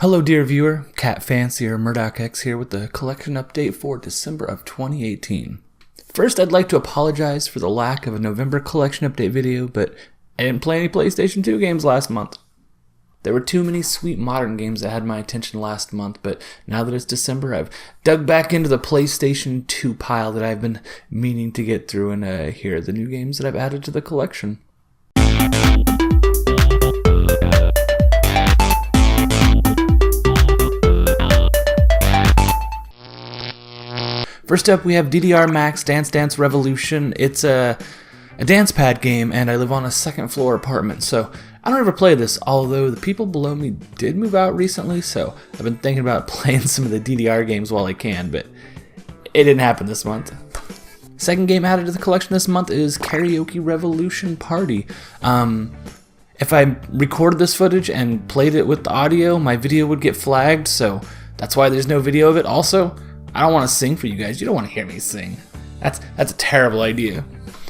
Hello dear viewer, Cat Fancier Murdock X here with the collection update for December of 2018. First, I'd like to apologize for the lack of a November collection update video, but I didn't play any PlayStation 2 games last month. There were too many sweet modern games that had my attention last month, but now that it's December, I've dug back into the PlayStation 2 pile that I've been meaning to get through, and here are the new games that I've added to the collection. First up, we have DDRMAX Dance Dance Revolution. It's a dance pad game, and I live on a second floor apartment, so I don't ever play this, although the people below me did move out recently, so I've been thinking about playing some of the DDR games while I can, but it didn't happen this month. Second game added to the collection this month is Karaoke Revolution Party. If I recorded this footage and played it with the audio, my video would get flagged, so that's why there's no video of it. Also, I don't want to sing for you guys. You don't want to hear me sing. That's a terrible idea.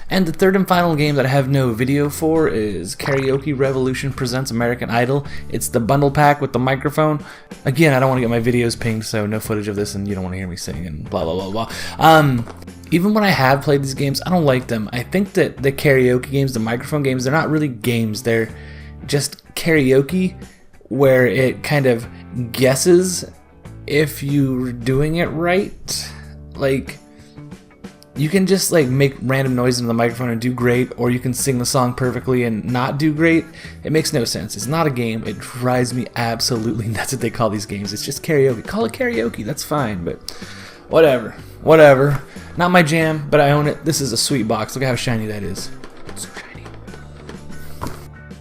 And the third and final game that I have no video for is Karaoke Revolution Presents American Idol. It's the bundle pack with the microphone. Again, I don't want to get my videos pinged, so no footage of this, and you don't want to hear me sing and blah blah blah blah. Even when I have played these games, I don't like them. I think that the karaoke games, the microphone games, they're not really games. They're just karaoke where it kind of guesses if you're doing it right. Like, you can just like make random noise into the microphone and do great, or you can sing the song perfectly and not do great. It makes no sense. It's not a game. It drives me absolutely nuts that they call these games. It's just karaoke. Call it karaoke, that's fine, but whatever. Not my jam, but I own it. This is a sweet box. Look at how shiny that is. It's so shiny.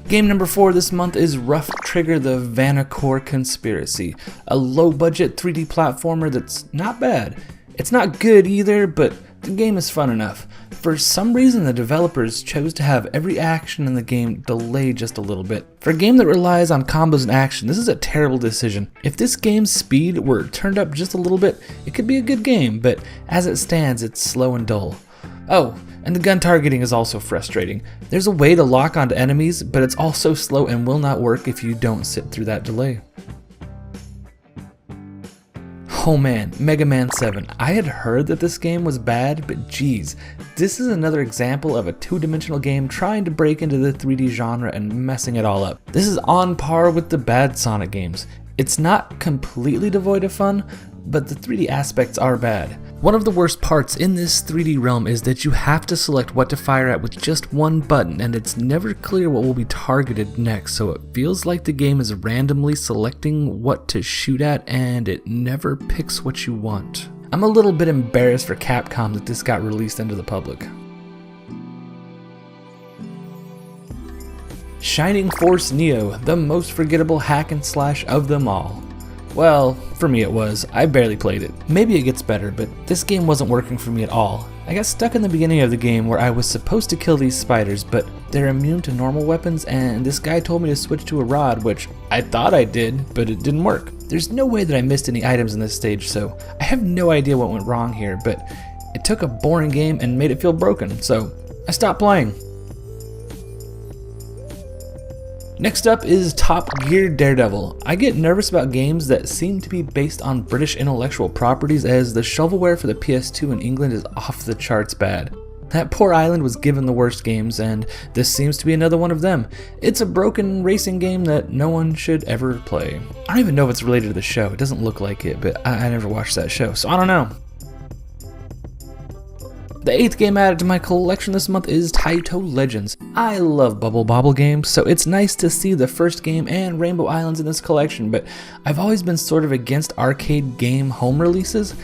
Game number 4 this month is Ruff Trigger the Vanocore Conspiracy, a low-budget 3D platformer that's not bad. It's not good either, but the game is fun enough. For some reason, the developers chose to have every action in the game delayed just a little bit. For a game that relies on combos and action, this is a terrible decision. If this game's speed were turned up just a little bit, it could be a good game, but as it stands, it's slow and dull. Oh, and the gun targeting is also frustrating. There's a way to lock onto enemies, but it's also slow and will not work if you don't sit through that delay. Oh man, Mega Man 7. I had heard that this game was bad, but geez, this is another example of a two-dimensional game trying to break into the 3D genre and messing it all up. This is on par with the bad Sonic games. It's not completely devoid of fun, but the 3D aspects are bad. One of the worst parts in this 3D realm is that you have to select what to fire at with just one button, and it's never clear what will be targeted next, so it feels like the game is randomly selecting what to shoot at, and it never picks what you want. I'm a little bit embarrassed for Capcom that this got released into the public. Shining Force Neo, the most forgettable hack and slash of them all. Well, for me it was. I barely played it. Maybe it gets better, but this game wasn't working for me at all. I got stuck in the beginning of the game where I was supposed to kill these spiders, but they're immune to normal weapons, and this guy told me to switch to a rod, which I thought I did, but it didn't work. There's no way that I missed any items in this stage, so I have no idea what went wrong here, but it took a boring game and made it feel broken, so I stopped playing. Next up is Top Gear Daredevil. I get nervous about games that seem to be based on British intellectual properties, as the shovelware for the PS2 in England is off the charts bad. That poor island was given the worst games, and this seems to be another one of them. It's a broken racing game that no one should ever play. I don't even know if it's related to the show. It doesn't look like it, but I never watched that show, so I don't know. The 8th game added to my collection this month is Taito Legends. I love Bubble Bobble games, so it's nice to see the first game and Rainbow Islands in this collection, but I've always been sort of against arcade game home releases.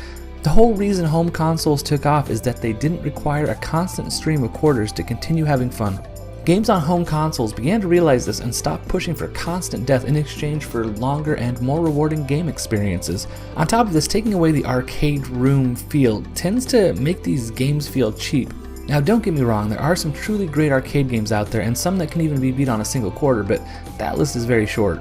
The whole reason home consoles took off is that they didn't require a constant stream of quarters to continue having fun. Games on home consoles began to realize this and stopped pushing for constant death in exchange for longer and more rewarding game experiences. On top of this, taking away the arcade room feel tends to make these games feel cheap. Now don't get me wrong, there are some truly great arcade games out there and some that can even be beat on a single quarter, but that list is very short.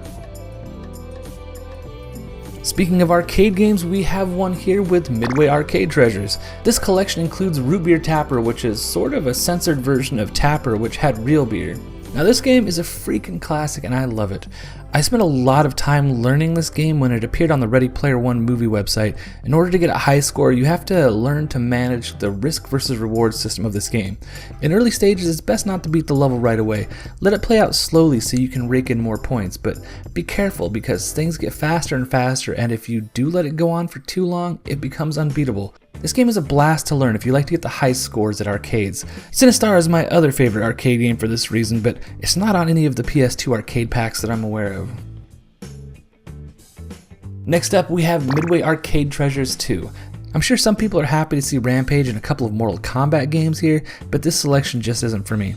Speaking of arcade games, we have one here with Midway Arcade Treasures. This collection includes Root Beer Tapper, which is sort of a censored version of Tapper, which had real beer. Now this game is a freaking classic and I love it. I spent a lot of time learning this game when it appeared on the Ready Player One movie website. In order to get a high score, you have to learn to manage the risk versus reward system of this game. In early stages, it's best not to beat the level right away. Let it play out slowly so you can rake in more points, but be careful because things get faster and faster, and if you do let it go on for too long, it becomes unbeatable. This game is a blast to learn if you like to get the high scores at arcades. Sinistar is my other favorite arcade game for this reason, but it's not on any of the PS2 arcade packs that I'm aware of. Next up, we have Midway Arcade Treasures 2. I'm sure some people are happy to see Rampage and a couple of Mortal Kombat games here, but this selection just isn't for me.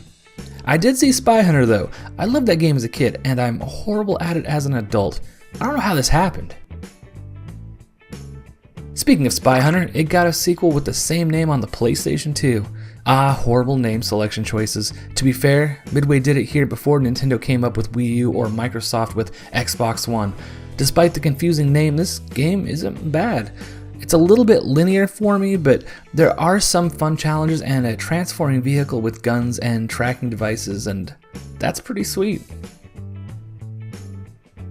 I did see SpyHunter though. I loved that game as a kid, and I'm horrible at it as an adult. I don't know how this happened. Speaking of SpyHunter, it got a sequel with the same name on the PlayStation 2. Ah, horrible name selection choices. To be fair, Midway did it here before Nintendo came up with Wii U or Microsoft with Xbox One. Despite the confusing name, this game isn't bad. It's a little bit linear for me, but there are some fun challenges and a transforming vehicle with guns and tracking devices, and that's pretty sweet.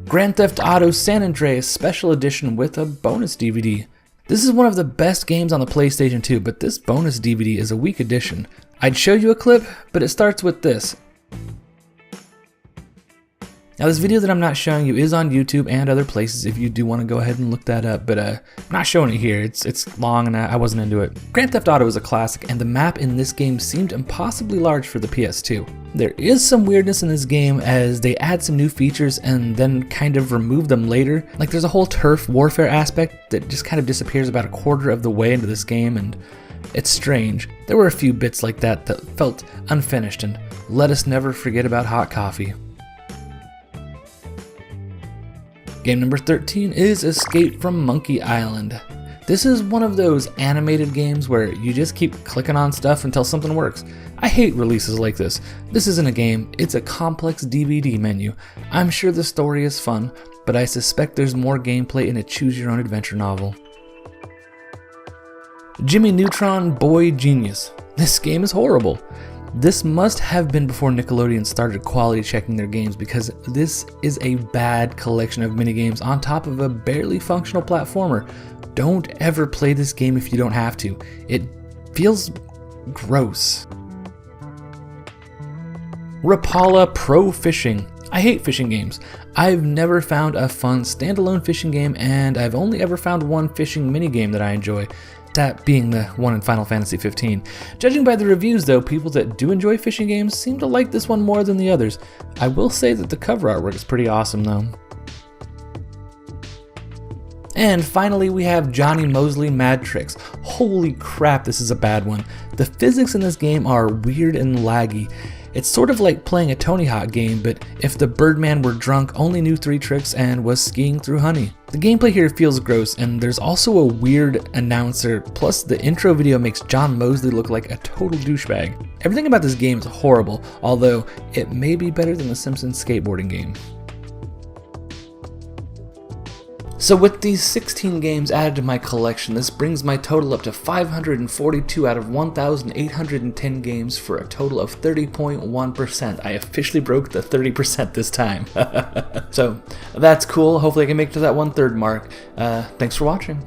Grand Theft Auto San Andreas Special Edition with a bonus DVD. This is one of the best games on the PlayStation 2, but this bonus DVD is a weak addition. I'd show you a clip, but it starts with this. Now this video that I'm not showing you is on YouTube and other places if you do want to go ahead and look that up, but I'm not showing it here. It's long and I wasn't into it. Grand Theft Auto is a classic, and the map in this game seemed impossibly large for the PS2. There is some weirdness in this game as they add some new features and then kind of remove them later. Like there's a whole turf warfare aspect that just kind of disappears about a quarter of the way into this game, and it's strange. There were a few bits like that that felt unfinished, and let us never forget about hot coffee. Game number 13 is Escape from Monkey Island. This is one of those animated games where you just keep clicking on stuff until something works. I hate releases like this. This isn't a game, it's a complex DVD menu. I'm sure the story is fun, but I suspect there's more gameplay in a choose-your-own-adventure novel. Jimmy Neutron Boy Genius. This game is horrible. This must have been before Nickelodeon started quality checking their games, because this is a bad collection of minigames on top of a barely functional platformer. Don't ever play this game if you don't have to. It feels gross. Rapala Pro Fishing. I hate fishing games. I've never found a fun standalone fishing game, and I've only ever found one fishing minigame that I enjoy. That being the one in Final Fantasy 15. Judging by the reviews though, people that do enjoy fishing games seem to like this one more than the others. I will say that the cover artwork is pretty awesome though. And finally we have Jonny Moseley Mad Trix. Holy crap, this is a bad one. The physics in this game are weird and laggy. It's sort of like playing a Tony Hawk game, but if the Birdman were drunk, only knew 3 tricks, and was skiing through honey. The gameplay here feels gross, and there's also a weird announcer, plus the intro video makes John Moseley look like a total douchebag. Everything about this game is horrible, although it may be better than the Simpsons skateboarding game. So with these 16 games added to my collection, this brings my total up to 542 out of 1,810 games for a total of 30.1%. I officially broke the 30% this time. So that's cool. Hopefully I can make it to that 1/3 mark. Thanks for watching.